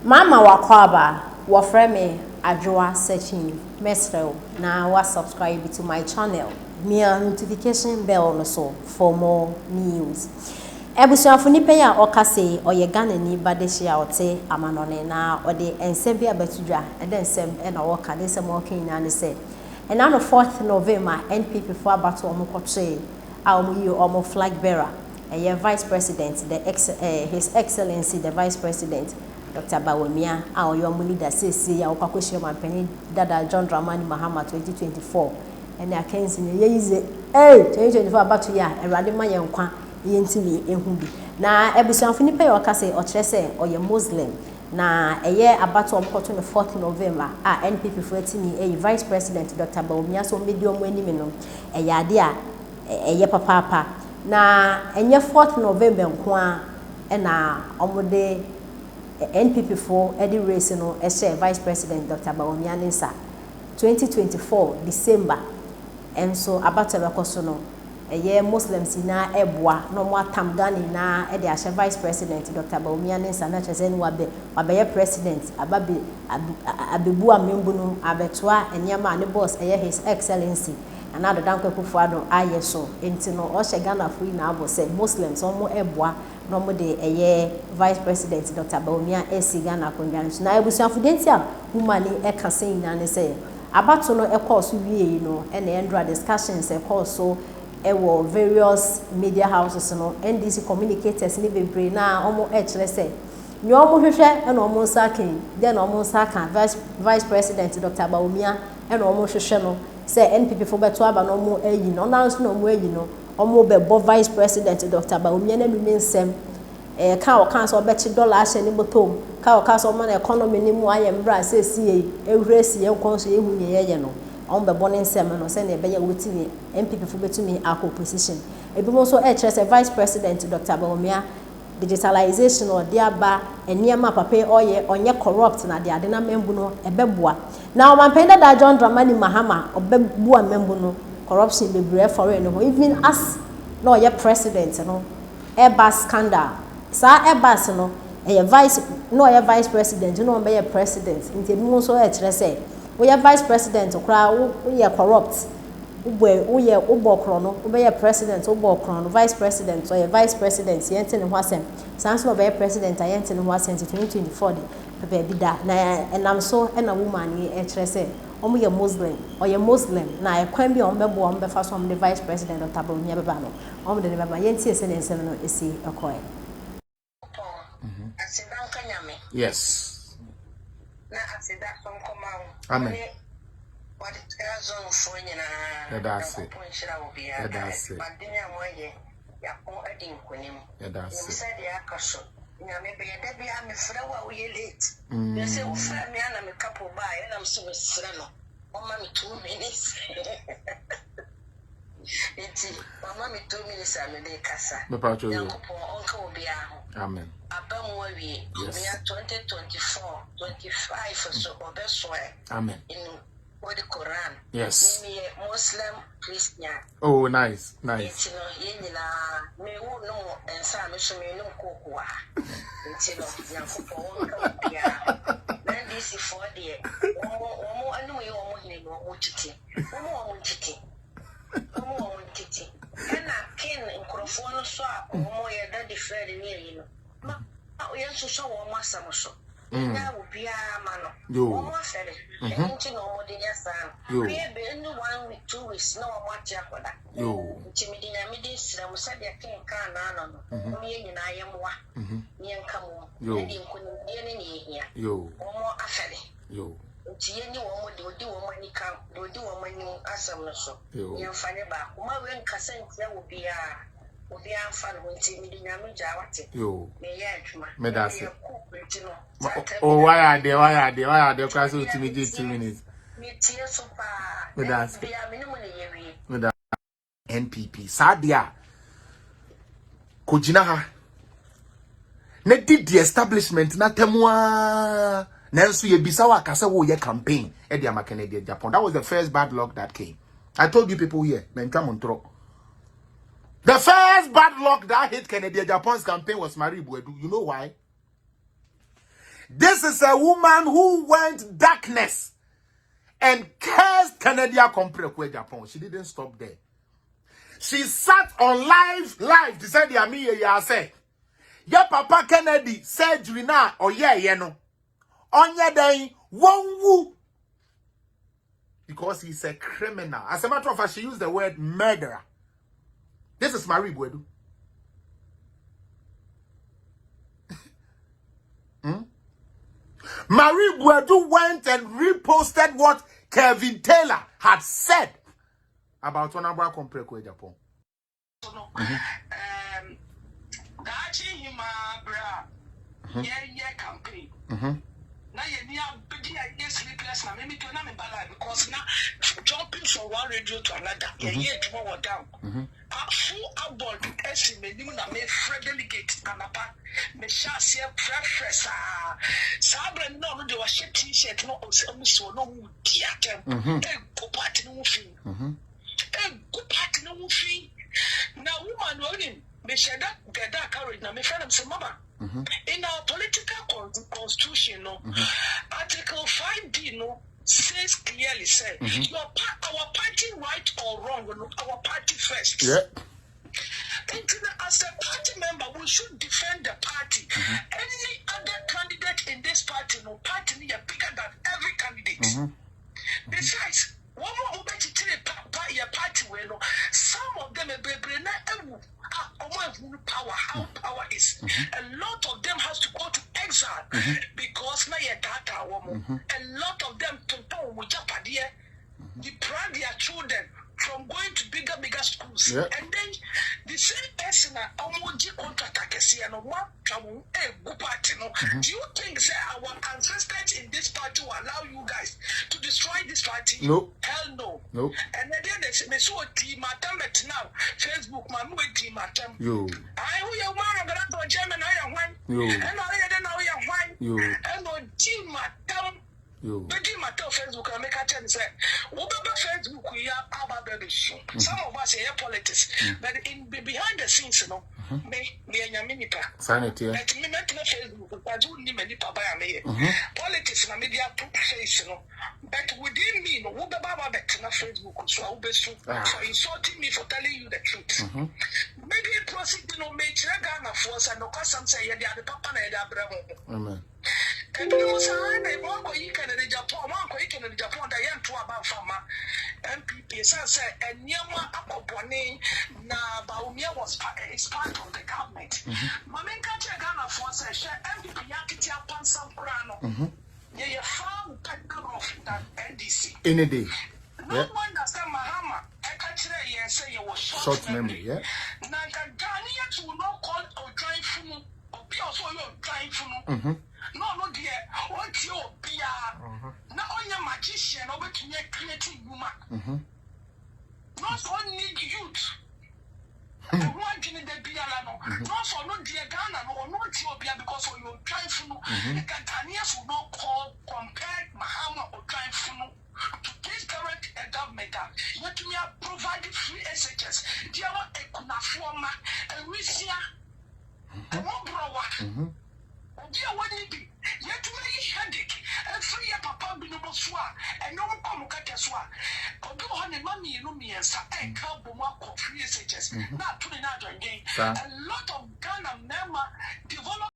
Mama wakwaba wafreme Adjoa searching mesro na wa subscribe to my channel. Mia notification bell no so for more news. Ebusuafo nipa ya okase oye Ghana ni badehia ote amanone na ode ensem bia betudwa ede ensem e na woka de ensem wokan na ne se. And on the 4th November NPP for abato omokoche a omuyi omo flag bearer a vice president his excellency the vice president Dr. Bawumia a oyo leader say ya okwakohia mampani dada John Dramani Mahama 2024 and I can see ye 2024 abato ya erade ma ye nkwa ye ntimi ehu bi na ebusuanfo nipa ye okase o kire se oye Muslim na eye abato omkoto no 4th November a NPP for etimi vice president Dr. Bawumia so medi omo anime no eye ade a eye papa na enye 4th November nko a na omode NPP for edi race no vice president Dr. Bawumia Ninsa 2024 December enso abato bekoso no eye Muslims na eboa no mo atam Ghana na e de ahye vice president Dr. Bawumia Ninsa na cheze ni wabe president abebu amembu no abetoa enyama ne boss eye his excellency na adodan kwekufo ado aye so enti no o hye Ghana free na abo say Muslims omo eboa no mo de eye vice president Dr. Bawumia esi Ghana konwan so na ebusuafo denti a humani e kasen na ne say abato no e course wie no e na endra discussions e course so ewo various media houses no NDC communicators ni bebre na omo e kire say nyo omo hwehwe na omo sakin then omo sakan vice president Dr. Bawumia na omo hwehwe no say NPP for beto aba no omo eyi no announce no omo eyi no omo bebo vice president Dr. Bawumia na numi nsem ka o kan so bechi dollar ahye ni botom ka o ka so man economy ni mu aye mbra say sie ehwure sie nkon so ehu ne yeye no on be born nsem no say na be ya wetimi NPP for betumi akọ position ebi mo so say vice president Dr. Bawumia digitalization or diaba eniema papa oye onye corrupt na de ade na membu no ebeboa na o mampenda da John Dramani Mahama obebu amembu no corruption bebre for no even as no oye president no eba scandal sa eba no vice no oye vice president no be president nti ebi mo so say we vice president okra we corrupt uye ubokro no be president ubokro no vice president or vice president yente ne ho asem sans no be president yente ne ho asem 2024 pepe bi da na enam so na woman e kire say omo ye muslim na e kwan bi on be bo on be fa so on the vice president Dr. Bawumia beba no omo de ne beba yente ese ne nsem no esi ekoe yes na asida som komao amen what is on for you that's it that's it but dinya moye ya ko adin kunim that's it said ya kaso nya me be da bia me fra wa we late you say u fra me ana me couple ba na so we sra no o ma me 2 minutes iti mama me 2 minutes a me de kasa me pa cho yo ko onka obi aho amen abamu awie me 2024 25 so obeso amen in the Quran. Yes. Me Muslim Christian. Oh, nice. You know, me who know and some me no kokwa. You know, yanko then this is for the omo anu ye omo ne omo titi. Omo titi. Omo titi. And I ken nkrofo no so a omo ye da different ni you know. Ma o ye so so omo asam so. Na ubia mano. Omo afere. Nti no mo de nyasa. We be any 1 week 2 weeks no mo atia koda. Nti mi de nyame de sira mo sabe ken kan na no no. Mo ye nyina yemwa. Ni enka mo. Edi nkuni de ne ne hia. Omo afere. Nti ye ni wo mo de odi wo mo ni kan, de odi wo mo ni asam no so. Ye mfa ne ba. Kuma we nkasa ntia wo bia. Obi anfa no nti mi de nyame gya wate. Me ye adwuma. Me da se. Oh, why are they class with me 2 minutes? With that NPP. Sadia Kojina ha. Ne did the establishment na temwa. Nansu ye bisawa kasa wo ye campaign. Edia Canadian Japan. That was the first bad luck that came. I told you people here. The first bad luck that hit Canadian Japan's campaign was Marie Bwedu. You know why? This is a woman who went darkness and cursed Canada Compre Japan. She didn't stop there. She sat on live to say the Ami ya say. Ya Papa Kennedy surgery na or no. Onya den won wu. Because he's a criminal. As a matter of fact, she used the word murderer. This is Marie Buedu. Marie Buedu went and reposted what Kevin Taylor had said about Onabra Kompreko Japan. Campaign. Now you are sleepless now. Maybe to not because now jumping from one radio to another. Yeah, tomorrow down. Full about estimate. You na me delegate and apart. Me shall see a preference. Sabre no do a shit T-shirt no so no theater. Go party no fee. Go party no fee. Now woman running. Me share that get that courage. Now me friend them say mama. In our political constitution, Article 5D says clearly, our party right or wrong, our party first. Yeah. And as a party member, we should defend the party. Any other candidate in this party, party is bigger than every candidate. Besides, one more your party, some of them power, how power is. A lot of them has to go to exile because now you're data woman. A lot of them to deprive their children from going to bigger schools. And then the same person do you think that our ancestors in this party will allow you guys to destroy this party? No. Hell no. No. And then they saw team now. Facebook, man, we team yo. I who you want to German, I am one. Yo. And I know you are one. Yo. And no team but in my Facebook, I make a chance say, whatever Facebook we have about baby show. Some of us are politics, but in behind the scenes, me and your minute. Sanity. Let me make no Facebook, I do need many papa me. Politics na media put face, but within me, no, what about that na Facebook, so I'll be so for insulting me for telling you the truth. Maybe proceed, make Ghana force and no custom say, yeah, the papa and the bravo. Amen. And you was in Japan, the young to about farmer MPP said, and Yama Akopone na Bawumia was part of the government. Mamin country Ghana for say, MPP Yakitia Pansam Krano. You found that of that NDC. Any day. No one understand Mahama. I can't say you was short memory, yeah. Nanga Ghanaians will not call or drive from or be also your drive from. No, dear. What you be now on your magician over to your creating woman. Not only youth. The one in the Bialano, not for no dear Ghana or not Ethiopia because of your drive from the Ghanaians will not compare Mahama or drive from to this current government. Yet we are providing free SHS. Dear a Kunaforma and we see a more dear, what did you yet to make headache and free a papa binoboswa and no come cataswa. Or go on a mummy, Lumias, and carbon free SHS, not to another game. A lot of Ghana member develop.